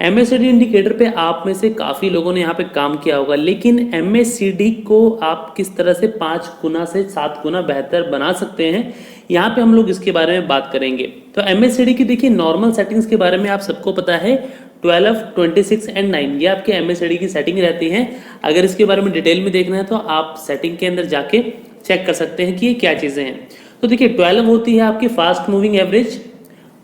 MACD indicator पे आप में से काफ़ी लोगों ने यहाँ पे काम किया होगा, लेकिन MACD को आप किस तरह से 5 गुना से 7 गुना बेहतर बना सकते हैं, यहाँ पे हम लोग इसके बारे में बात करेंगे। तो MACD की देखिए नॉर्मल सेटिंग्स के बारे में आप सबको पता है, 12, 26 एंड 9 ये आपके MACD की सेटिंग रहती है। अगर इसके बारे में डिटेल में देखना है तो आप सेटिंग के अंदर जाके चेक कर सकते हैं कि ये क्या चीज़ें हैं। तो देखिए 12 होती है आपकी फास्ट मूविंग एवरेज,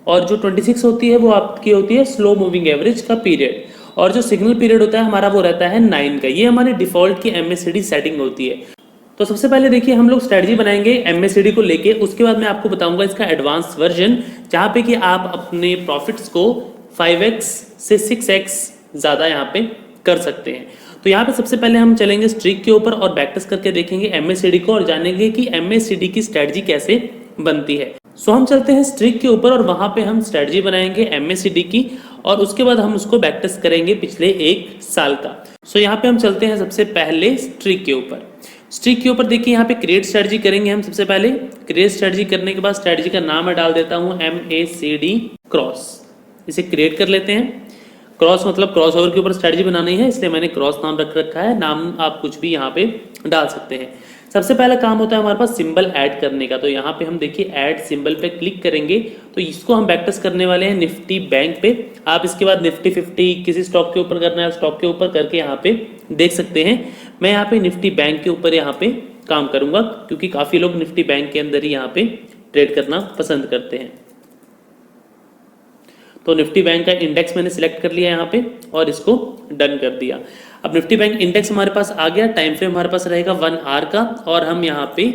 और जो 26 होती है वो आपकी होती है स्लो मूविंग एवरेज का पीरियड, और जो सिग्नल पीरियड होता है हमारा वो रहता है 9 का। ये हमारी डिफॉल्ट की MACD सेटिंग होती है। तो सबसे पहले देखिए हम लोग स्ट्रेटजी बनाएंगे MACD को लेके, उसके बाद मैं आपको बताऊंगा इसका एडवांस वर्जन, जहाँ पे कि आप अपने प्रॉफिट्स को 5x से 6x ज़्यादा यहाँ पे कर सकते हैं। तो यहाँ पे सबसे पहले हम चलेंगे स्ट्रिक के ऊपर और बैक टेस्ट करके देखेंगे MACD को और जानेंगे कि MACD की स्ट्रेटजी कैसे बनती है। सो हम चलते हैं स्ट्रिक के ऊपर और वहाँ पे हम स्ट्रेटजी बनाएंगे MACD की, और उसके बाद हम उसको बैक टेस्ट करेंगे पिछले 1 साल का। सो यहाँ पे हम चलते हैं सबसे पहले स्ट्रिक के ऊपर। स्ट्रिक के ऊपर देखिए यहाँ पे क्रिएट स्ट्रेटजी करेंगे हम। सबसे पहले क्रिएट स्ट्रेटजी करने के बाद स्ट्रेटजी का नाम मैं डाल देता हूँ MACD क्रॉस। इसे क्रिएट कर लेते हैं। क्रॉस मतलब क्रॉस ओवर के ऊपर स्ट्रेटजी बनानी है, इसलिए मैंने क्रॉस नाम रख रखा है। नाम आप कुछ भी यहाँ पे डाल सकते हैं। सबसे पहला काम होता है हमारे पास सिंबल ऐड करने का। तो यहाँ पे हम देखिए ऐड सिंबल पे क्लिक करेंगे, तो इसको हम बैक टेस्ट करने वाले हैं निफ्टी बैंक पे। आप इसके बाद निफ्टी 50 किसी स्टॉक के ऊपर करना है, स्टॉक के ऊपर करके यहाँ पे देख सकते हैं। मैं यहाँ पे निफ्टी बैंक के ऊपर यहाँ पे काम करूंगा, क्योंकि काफ़ी लोग निफ्टी बैंक के अंदर ही यहाँ पे ट्रेड करना पसंद करते हैं। तो निफ्टी बैंक का इंडेक्स मैंने सिलेक्ट कर लिया यहाँ पे और इसको डन कर दिया। अब निफ्टी बैंक इंडेक्स हमारे पास आ गया। टाइम फ्रेम हमारे पास रहेगा 1 आवर का, और हम यहाँ पे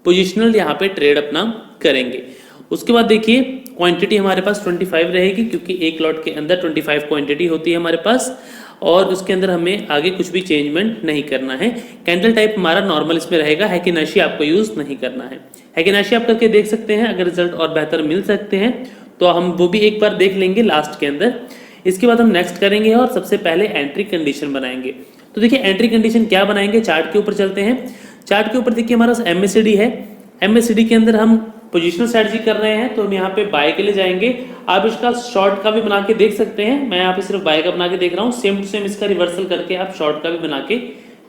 पोजिशनल यहाँ पे ट्रेड अपना करेंगे। उसके बाद देखिए क्वांटिटी हमारे पास 25 रहेगी, क्योंकि एक लॉट के अंदर 25 क्वांटिटी होती है हमारे पास, और उसके अंदर हमें आगे कुछ भी चेंजमेंट नहीं करना है। कैंडल टाइप हमारा नॉर्मल इसमें रहेगा, हैकिनाशी आपको यूज नहीं करना है। हैकिनाशी आप करके देख सकते हैं, अगर रिजल्ट और बेहतर मिल सकते हैं तो हम वो भी एक बार देख लेंगे लास्ट के अंदर। इसके बाद हम नेक्स्ट करेंगे और सबसे पहले एंट्री कंडीशन बनाएंगे। तो देखिए एंट्री कंडीशन क्या बनाएंगे, चार्ट के ऊपर चलते हैं। चार्ट के ऊपर देखिए हमारा MACD है। MACD के अंदर हम पोजिशनल स्ट्रेटजी कर रहे हैं, तो हम यहाँ पे बाय के लिए जाएंगे। आप इसका शॉर्ट का भी बना के देख सकते हैं। मैं यहाँ पे सिर्फ बाय का बना के देख रहा हूँ। सेम टू सेम इसका रिवर्सल करके आप शॉर्ट का भी बना के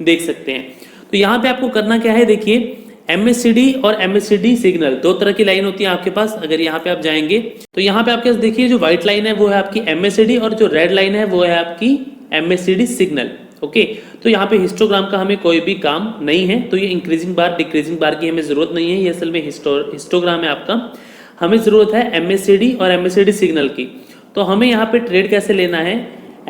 देख सकते हैं। तो यहाँ पे आपको करना क्या है, देखिए MACD और MACD सिग्नल 2 तरह की लाइन होती है आपके पास। अगर यहाँ पे आप जाएंगे तो यहाँ पे आपके पास देखिए जो व्हाइट लाइन है वो है आपकी MACD, और जो रेड लाइन है वो है आपकी MACD सिग्नल। ओके, तो यहाँ पे हिस्टोग्राम का हमें कोई भी काम नहीं है। तो ये इंक्रीजिंग बार डिक्रीजिंग बार की हमें जरूरत नहीं है, ये असल में हिस्टोग्राम है आपका। हमें जरूरत है MACD और MACD सिग्नल की। तो हमें यहाँ पे ट्रेड कैसे लेना है,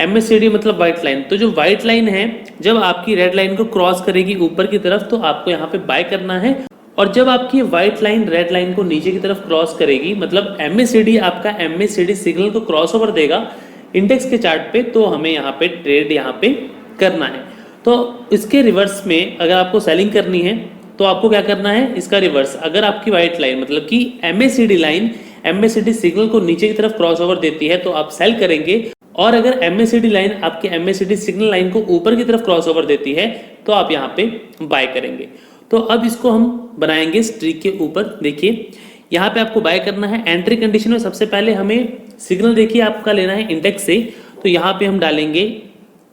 MACD मतलब व्हाइट लाइन। तो जो व्हाइट लाइन है जब आपकी रेड लाइन को क्रॉस करेगी ऊपर की तरफ, तो आपको यहाँ पे बाय करना है। और जब आपकी व्हाइट लाइन रेड लाइन को नीचे की तरफ क्रॉस करेगी, मतलब MACD आपका MACD सिग्नल को क्रॉस ओवर देगा इंडेक्स के चार्ट पे, तो हमें यहाँ पे ट्रेड यहाँ पे करना है। तो इसके रिवर्स में अगर आपको सेलिंग करनी है तो आपको क्या करना है, इसका रिवर्स। अगर आपकी व्हाइट लाइन मतलब कि MACD लाइन MACD सिग्नल को नीचे की तरफ क्रॉस ओवर देती है तो आप सेल करेंगे, और अगर MACD लाइन आपके MACD सिग्नल लाइन को ऊपर की तरफ क्रॉस ओवर देती है तो आप यहाँ पे बाय करेंगे। तो अब इसको हम बनाएंगे स्ट्रिक के ऊपर। देखिए यहाँ पे आपको बाय करना है। एंट्री कंडीशन में सबसे पहले हमें सिग्नल देखिए आपका लेना है इंडेक्स से। तो यहाँ पे हम डालेंगे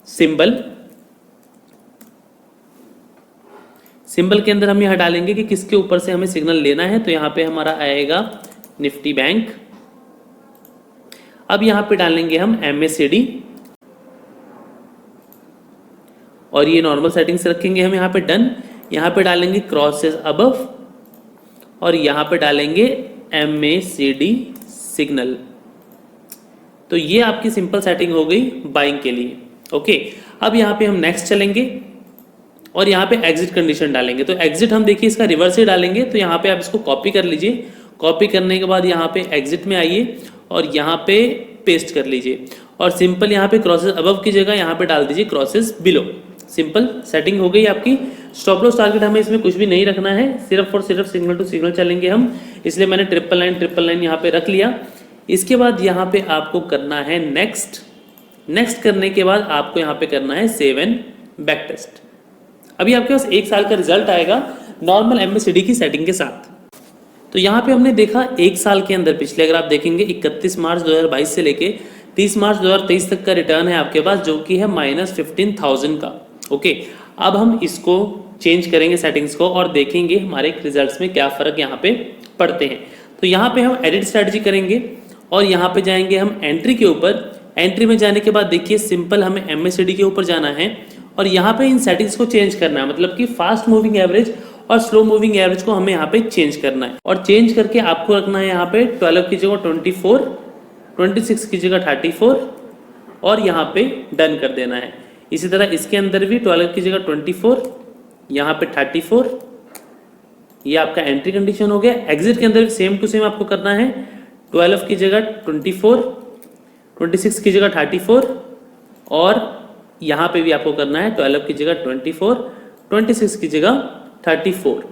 सिंबल। सिंबल के अंदर हम यहाँ डालेंगे कि किसके ऊपर से हमें सिग्नल लेना है। तो यहाँ पे हमारा आएगा निफ्टी बैंक। अब यहाँ पे डालेंगे हम MACD, और ये नॉर्मल सेटिंग से रखेंगे हम यहाँ पे डन। यहाँ पे डालेंगे क्रॉसेस अबव, और यहाँ पे डालेंगे MACD सिग्नल। तो ये आपकी सिंपल सेटिंग हो गई बाइंग के लिए। ओके, अब यहाँ पे हम नेक्स्ट चलेंगे और यहाँ पे एग्जिट कंडीशन डालेंगे। तो एग्जिट हम देखिए इसका रिवर्स ही डालेंगे। तो यहाँ पे आप इसको कॉपी कर लीजिए। कॉपी करने के बाद यहाँ पे एग्जिट में आइए और यहाँ पे पेस्ट कर लीजिए, और सिंपल यहाँ पे क्रॉसेस अबव की जगह यहाँ पे डाल दीजिए क्रॉसेस बिलो। सिंपल सेटिंग हो गई आपकी। स्टॉप लॉस टारगेट हमें इसमें कुछ भी नहीं रखना है, सिर्फ और सिर्फ सिग्नल टू सिग्नल चलेंगे हम, इसलिए मैंने ट्रिपल लाइन यहाँ पे रख लिया। इसके बाद यहाँ पे आपको करना है नेक्स्ट। नेक्स्ट करने के बाद आपको यहाँ पे करना है सेव एंड बैक टेस्ट। अभी आपके पास 1 साल का रिजल्ट आएगा नॉर्मल MACD की सेटिंग के साथ। तो यहाँ पे हमने देखा 1 साल के अंदर पिछले अगर आप देखेंगे 31 मार्च 2022 से लेके 30 मार्च 2023 तक का रिटर्न है आपके पास जो कि है -15,000 का। ओके, अब हम इसको चेंज करेंगे सेटिंग्स को और देखेंगे हमारे रिजल्ट्स में क्या फ़र्क यहाँ पे पड़ते हैं। तो यहाँ पे हम एडिट स्ट्रैटेजी करेंगे और यहाँ पे जाएंगे हम एंट्री के ऊपर। एंट्री में जाने के बाद देखिए सिंपल हमें MACD के ऊपर जाना है और यहाँ पे इन सेटिंग्स को चेंज करना है, मतलब कि फास्ट मूविंग एवरेज और स्लो मूविंग एवरेज को हमें यहाँ पे चेंज करना है और चेंज करके आपको रखना है यहाँ पे 12 की जगह 24, 26 की जगह 34 और यहाँ पे डन कर देना है। इसी तरह इसके अंदर भी 12 की जगह 24, यहाँ पे 34, ये आपका एंट्री कंडीशन हो गया। एग्जिट के अंदर भी सेम टू सेम आपको करना है, 12 की जगह 24, 26 की जगह 34 और यहाँ पे भी आपको करना है 12 की जगह 24, 26 की जगह 34।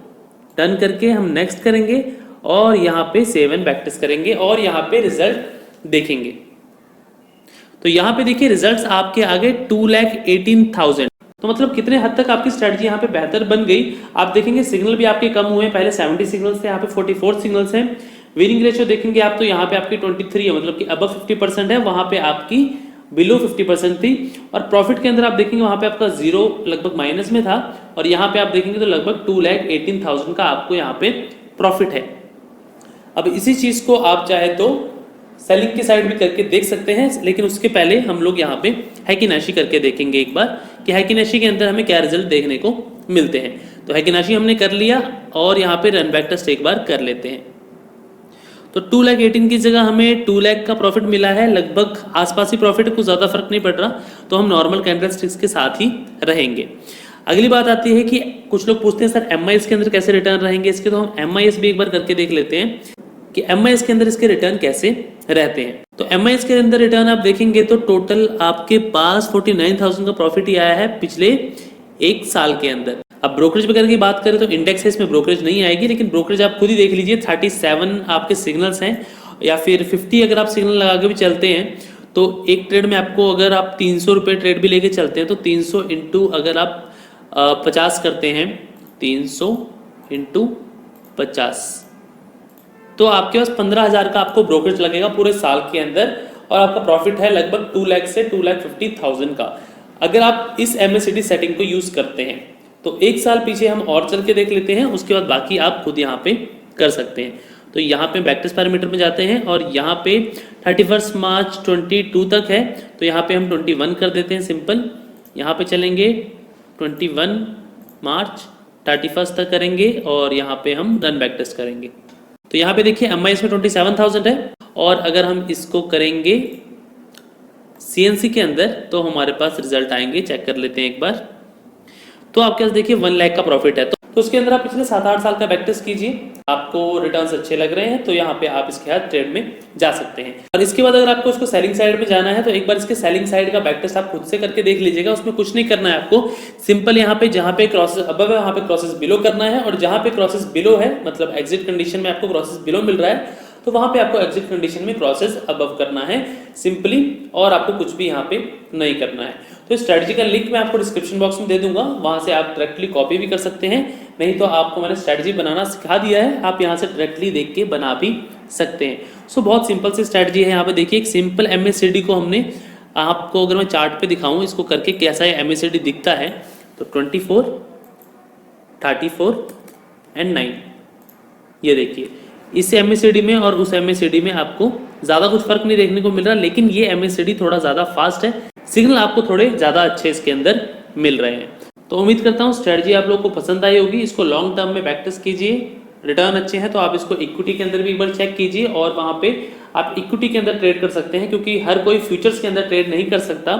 डन करके हम नेक्स्ट करेंगे और यहाँ पे सेव एंड बैक टेस्ट करेंगे और यहाँ पे रिजल्ट देखेंगे। तो यहाँ पे देखिए रिजल्ट्स आपके आगे 2,18,000। तो मतलब कितने हद तक आपकी स्ट्रेटजी यहाँ पे बेहतर बन गई। आप देखेंगे सिग्नल भी आपके कम हुए, पहले 70 सिग्नल्स थे, यहाँ पे 44 सिग्नल्स हैं। विनिंग रेशियो देखेंगे आप तो यहाँ पे आपकी 23 है, मतलब कि अबव 50% है, वहाँ पे आपकी बिलो 50% थी। और प्रॉफिट के अंदर आप देखेंगे वहाँ पे आपका जीरो लगभग माइनस में था और यहाँ पे आप देखेंगे तो लगभग 2,18,000 का आपको यहाँ पे प्रॉफिट है। अब इसी चीज़ को आप चाहे तो सेलिंग की साइड भी करके देख सकते हैं, लेकिन उसके पहले हम लोग यहाँ पे हैकिनैशी करके देखेंगे एक बार कि हैकिनैशी के अंदर हमें क्या रिजल्ट देखने को मिलते हैं। तो हैकिनैशी हमने कर लिया और यहाँ पे रन बैक टेस्ट एक बार कर लेते हैं। तो 2,18,000 की जगह हमें 2,00,000 का प्रॉफिट मिला है, लगभग आसपास ही प्रॉफिट है, कुछ ज़्यादा फर्क नहीं पड़ रहा। तो हम नॉर्मल कैंडलस्टिक्स के साथ ही रहेंगे। अगली बात आती है कि कुछ लोग पूछते हैं सर MIS के अंदर कैसे रिटर्न रहेंगे इसके, तो हम MIS भी एक बार करके देख लेते हैं कि MIS के अंदर इसके रिटर्न कैसे रहते हैं। तो MIS के अंदर रिटर्न आप देखेंगे तो टोटल आपके पास 49,000 का प्रॉफिट ही आया है पिछले एक साल के अंदर। अब ब्रोकरेज वगैरह की बात करें तो इंडेक्स है, इसमें ब्रोकरेज नहीं आएगी, लेकिन ब्रोकरेज आप खुद ही देख लीजिए। 37 आपके सिग्नल्स हैं या फिर 50 अगर आप सिग्नल लगा के भी चलते हैं तो एक ट्रेड में आपको अगर आप 300 रुपये ट्रेड भी लेके चलते हैं तो 300 इंटू अगर आप 50 करते हैं, 300 इंटू 50 तो आपके पास 15,000 का आपको ब्रोकरेज लगेगा पूरे साल के अंदर और आपका प्रॉफिट है लगभग 2,00,000 से 2,50,000 का। अगर आप इस MACD सेटिंग को यूज करते हैं तो एक साल पीछे हम और चल के देख लेते हैं, उसके बाद बाकी आप खुद यहाँ पे कर सकते हैं। तो यहाँ पे बैक टेस्ट पैरामीटर में जाते हैं और यहाँ पे 31 मार्च 22 तक है, तो यहाँ पे हम 21 कर देते हैं सिंपल। यहाँ पे चलेंगे 21 मार्च 31 तक करेंगे और यहाँ पे हम रन बैक टेस्ट करेंगे। तो यहाँ पे देखिए MIS में 27,000 है और अगर हम इसको करेंगे CNC के अंदर तो हमारे पास रिजल्ट आएंगे, चेक कर लेते हैं एक बार। तो आपके पास देखिए 1,00,000 का प्रॉफिट है। तो उसके अंदर आप पिछले 7-8 साल का बैक टेस्ट कीजिए, आपको रिटर्न्स अच्छे लग रहे हैं तो यहाँ पे आप इसके साथ ट्रेड में जा सकते हैं। और इसके बाद अगर आपको उसको सेलिंग साइड में जाना है तो एक बार इसके सेलिंग साइड का बैक टेस्ट आप खुद से करके देख लीजिएगा। उसमें कुछ नहीं करना है आपको, सिंपल यहाँ पे जहाँ पे क्रॉसेस अबव है वहाँ पे क्रॉसेस बिलो करना है और जहाँ पे क्रॉसेस बिलो है मतलब एग्जिट कंडीशन में आपको क्रॉसेस बिलो मिल रहा है तो वहाँ पे आपको एग्जिट कंडीशन में क्रॉसेस अबव करना है सिंपली, और आपको कुछ भी यहाँ पे नहीं करना है। तो स्ट्रेटजी का लिंक मैं आपको डिस्क्रिप्शन बॉक्स में दे दूंगा, वहां से आप डायरेक्टली कॉपी भी कर सकते हैं, नहीं तो आपको मैंने स्ट्रेटजी बनाना सिखा दिया है, आप यहाँ से डायरेक्टली देख के बना भी सकते हैं। सो बहुत सिंपल सी स्ट्रेटजी है। यहाँ पे देखिए एक सिंपल MACD को हमने आपको अगर मैं चार्ट पे दिखाऊं इसको करके कैसा है MACD दिखता है तो 24, 34 एंड 9, ये देखिए इस MACD में और उस MACD में आपको ज़्यादा कुछ फर्क नहीं देखने को मिल रहा, लेकिन ये MACD थोड़ा ज़्यादा फास्ट है, सिग्नल आपको थोड़े ज़्यादा अच्छे इसके अंदर मिल रहे हैं। तो उम्मीद करता हूँ स्ट्रेटजी आप लोगों को पसंद आई होगी। इसको लॉन्ग टर्म में बैक टेस्ट कीजिए, रिटर्न अच्छे हैं तो आप इसको इक्विटी के अंदर भी एक बार चेक कीजिए और वहाँ पे आप इक्विटी के अंदर ट्रेड कर सकते हैं, क्योंकि हर कोई फ्यूचर्स के अंदर ट्रेड नहीं कर सकता।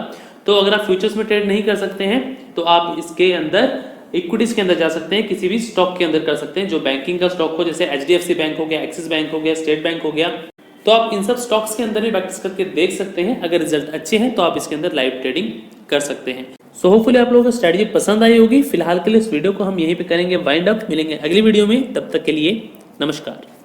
तो अगर आप फ्यूचर्स में ट्रेड नहीं कर सकते हैं तो आप इसके अंदर इक्विटीज के अंदर जा सकते हैं, किसी भी स्टॉक के अंदर कर सकते हैं जो बैंकिंग का स्टॉक हो, जैसे HDFC बैंक हो गया, एक्सिस बैंक हो गया, स्टेट बैंक हो गया। तो आप इन सब स्टॉक्स के अंदर भी प्रैक्टिस करके देख सकते हैं, अगर रिजल्ट अच्छे हैं तो आप इसके अंदर लाइव ट्रेडिंग कर सकते हैं। सो होपफुली आप लोगों को स्ट्रेटजी पसंद आई होगी। फिलहाल के लिए इस वीडियो को हम यहीं पे करेंगे वाइंड अप, मिलेंगे अगली वीडियो में, तब तक के लिए नमस्कार।